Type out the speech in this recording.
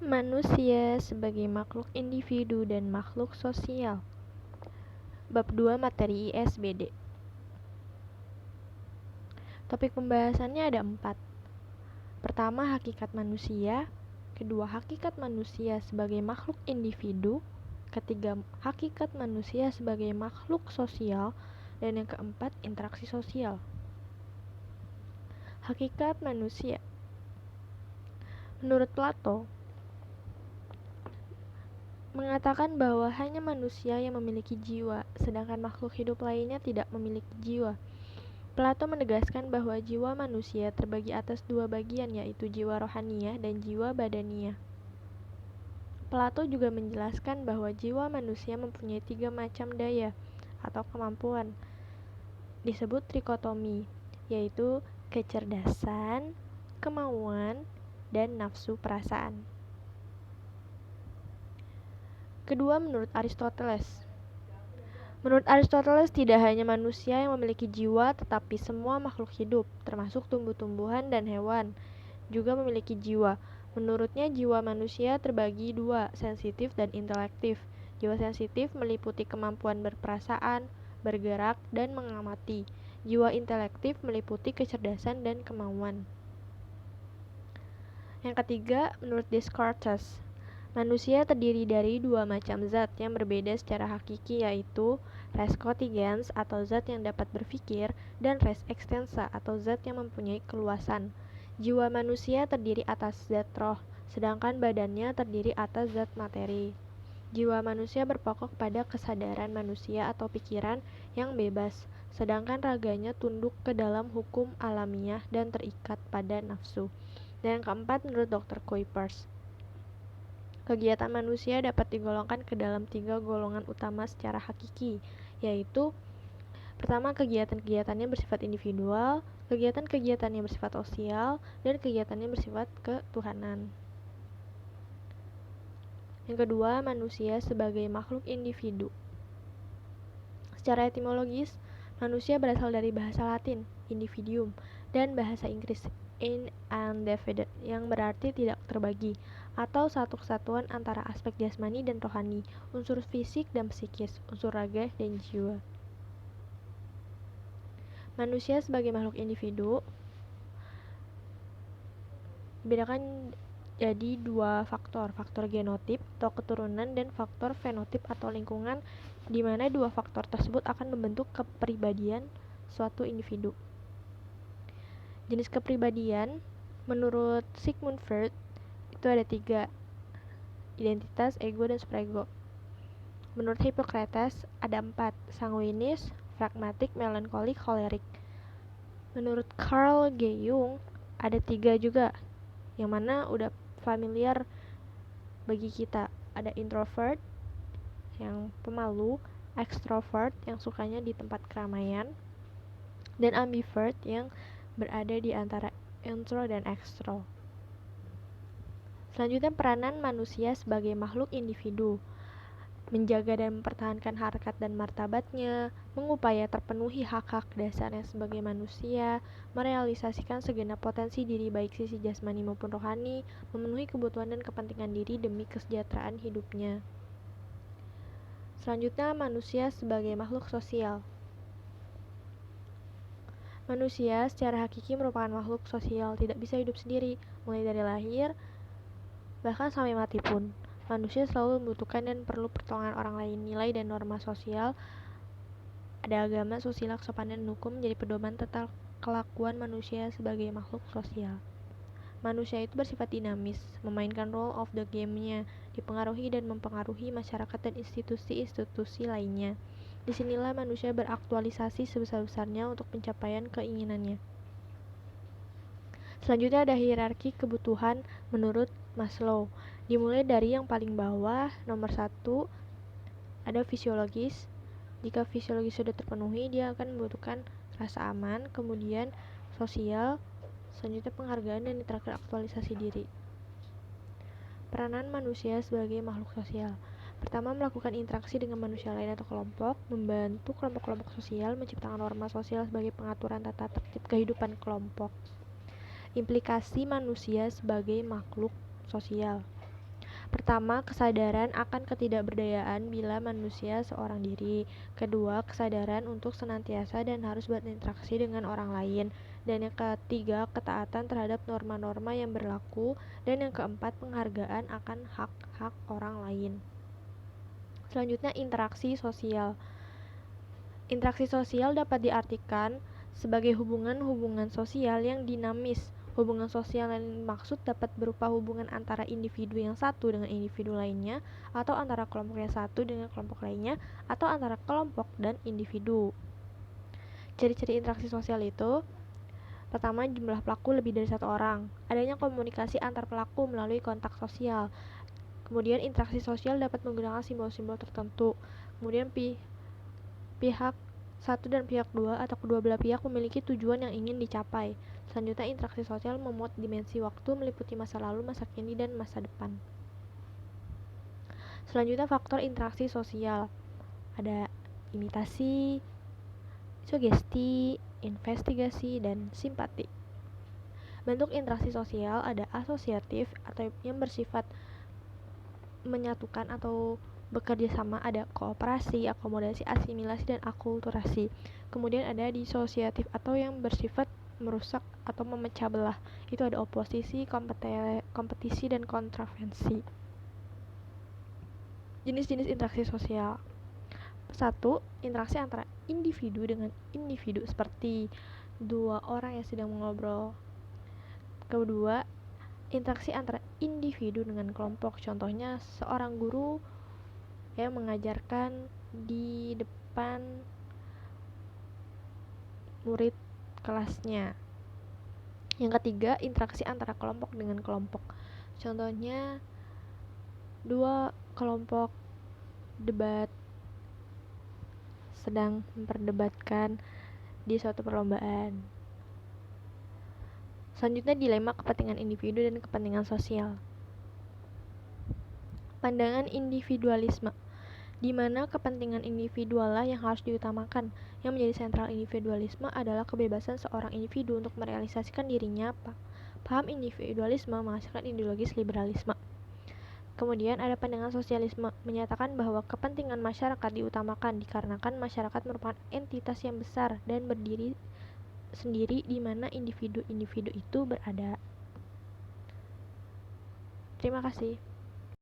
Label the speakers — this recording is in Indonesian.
Speaker 1: Manusia sebagai makhluk individu dan makhluk sosial. Bab 2 materi ISBD. Topik pembahasannya ada 4. Pertama, hakikat manusia. Kedua, hakikat manusia sebagai makhluk individu. Ketiga, hakikat manusia sebagai makhluk sosial. Dan yang keempat, interaksi sosial. Hakikat manusia. Menurut Plato, mengatakan bahwa hanya manusia yang memiliki jiwa, sedangkan makhluk hidup lainnya tidak memiliki jiwa. Plato menegaskan bahwa jiwa manusia terbagi atas 2 bagian, yaitu jiwa rohaniah dan jiwa badaniah. Plato juga menjelaskan bahwa jiwa manusia mempunyai 3 macam daya atau kemampuan, disebut trikotomi, yaitu kecerdasan, kemauan, dan nafsu perasaan. Kedua, menurut Aristoteles. Menurut Aristoteles, tidak hanya manusia yang memiliki jiwa, tetapi semua makhluk hidup, termasuk tumbuh-tumbuhan dan hewan, juga memiliki jiwa. Menurutnya, jiwa manusia terbagi 2, sensitif dan intelektif. Jiwa sensitif meliputi kemampuan berperasaan, bergerak, dan mengamati. Jiwa intelektif meliputi kecerdasan dan kemauan. Yang ketiga, menurut Descartes, manusia terdiri dari 2 macam zat yang berbeda secara hakiki, yaitu res cogitans atau zat yang dapat berpikir dan res extensa atau zat yang mempunyai keluasan. Jiwa manusia terdiri atas zat roh, sedangkan badannya terdiri atas zat materi. Jiwa manusia berpokok pada kesadaran manusia atau pikiran yang bebas, sedangkan raganya tunduk ke dalam hukum alamiah dan terikat pada nafsu. Dan yang keempat, menurut Dr. Kuipers, kegiatan manusia dapat digolongkan ke dalam 3 golongan utama secara hakiki, yaitu pertama, kegiatan-kegiatannya bersifat individual, kegiatan-kegiatannya bersifat sosial, dan kegiatannya bersifat ketuhanan. Yang kedua, manusia sebagai makhluk individu. Secara etimologis, manusia berasal dari bahasa Latin, individuum, dan bahasa Inggris, indefinite, yang berarti tidak terbagi, atau satu kesatuan antara aspek jasmani dan rohani, unsur fisik dan psikis, unsur raga dan jiwa. Manusia sebagai makhluk individu dibedakan jadi 2 faktor, faktor genotip atau keturunan dan faktor fenotip atau lingkungan, di mana 2 faktor tersebut akan membentuk kepribadian suatu individu. Jenis kepribadian menurut Sigmund Freud itu ada 3, identitas, ego, dan superego. Menurut Hippocrates ada 4, sanguinis, pragmatik, melankolik, kolerik. Menurut Carl Jung ada 3 juga, yang mana udah familiar bagi kita. Ada introvert yang pemalu, extrovert yang sukanya di tempat keramaian, dan ambivert yang berada di antara intro dan extro. Selanjutnya, peranan manusia sebagai makhluk individu: menjaga dan mempertahankan harkat dan martabatnya, mengupaya terpenuhi hak-hak dasarnya sebagai manusia, merealisasikan segenap potensi diri baik sisi jasmani maupun rohani, memenuhi kebutuhan dan kepentingan diri demi kesejahteraan hidupnya. Selanjutnya, manusia sebagai makhluk sosial. Manusia secara hakiki merupakan makhluk sosial, tidak bisa hidup sendiri, mulai dari lahir bahkan sampai mati pun. Manusia selalu membutuhkan dan perlu pertolongan orang lain. Nilai dan norma sosial, ada agama, susila, kesopanan, dan hukum menjadi pedoman tentang kelakuan manusia sebagai makhluk sosial. Manusia itu bersifat dinamis, memainkan role of the game-nya, dipengaruhi dan mempengaruhi masyarakat dan institusi-institusi lainnya. Disinilah manusia beraktualisasi sebesar-besarnya untuk pencapaian keinginannya. Selanjutnya ada hierarki kebutuhan menurut Maslow. Dimulai dari yang paling bawah, nomor 1 ada fisiologis. Jika fisiologis sudah terpenuhi, dia akan membutuhkan rasa aman, kemudian sosial, selanjutnya penghargaan, dan terakhir aktualisasi diri. Peranan manusia sebagai makhluk sosial. Pertama, melakukan interaksi dengan manusia lain atau kelompok, membantu kelompok-kelompok sosial, menciptakan norma sosial sebagai pengaturan tata tertib kehidupan kelompok. Implikasi manusia sebagai makhluk sosial. Pertama, kesadaran akan ketidakberdayaan bila manusia seorang diri. Kedua, kesadaran untuk senantiasa dan harus berinteraksi dengan orang lain. Dan yang ketiga, ketaatan terhadap norma-norma yang berlaku. Dan yang keempat, penghargaan akan hak-hak orang lain. Selanjutnya, interaksi sosial. Interaksi sosial dapat diartikan sebagai hubungan-hubungan sosial yang dinamis. Hubungan sosial yang dimaksud dapat berupa hubungan antara individu yang satu dengan individu lainnya, atau antara kelompok yang satu dengan kelompok lainnya, atau antara kelompok dan individu. Ciri-ciri interaksi sosial itu: pertama, jumlah pelaku lebih dari satu orang. Adanya komunikasi antar pelaku melalui kontak sosial. Kemudian interaksi sosial dapat menggunakan simbol-simbol tertentu. Kemudian pihak satu dan pihak dua atau kedua belah pihak memiliki tujuan yang ingin dicapai. Selanjutnya, interaksi sosial memuat dimensi waktu meliputi masa lalu, masa kini, dan masa depan. Selanjutnya, faktor interaksi sosial. Ada imitasi, sugesti, investigasi, dan simpati. Bentuk interaksi sosial ada asosiatif atau yang bersifat menyatukan atau bekerja sama, ada kooperasi, akomodasi, asimilasi, dan akulturasi. Kemudian ada disosiatif atau yang bersifat merusak atau memecah belah. Itu ada oposisi, kompetisi, dan kontravensi. Jenis-jenis interaksi sosial. 1. Interaksi antara individu dengan individu seperti dua orang yang sedang mengobrol. Kedua, interaksi antara individu dengan kelompok. Contohnya seorang guru yang mengajarkan di depan murid kelasnya. Yang ketiga, interaksi antara kelompok dengan kelompok. Contohnya dua kelompok debat sedang memperdebatkan di suatu perlombaan. Selanjutnya, dilema kepentingan individu dan kepentingan sosial. Pandangan individualisme, di mana kepentingan individuallah yang harus diutamakan. Yang menjadi sentral individualisme adalah kebebasan seorang individu untuk merealisasikan dirinya. Paham individualisme menghasilkan ideologis liberalisme. Kemudian ada pandangan sosialisme, menyatakan bahwa kepentingan masyarakat diutamakan dikarenakan masyarakat merupakan entitas yang besar dan berdiri sendiri di mana individu-individu itu berada. Terima kasih.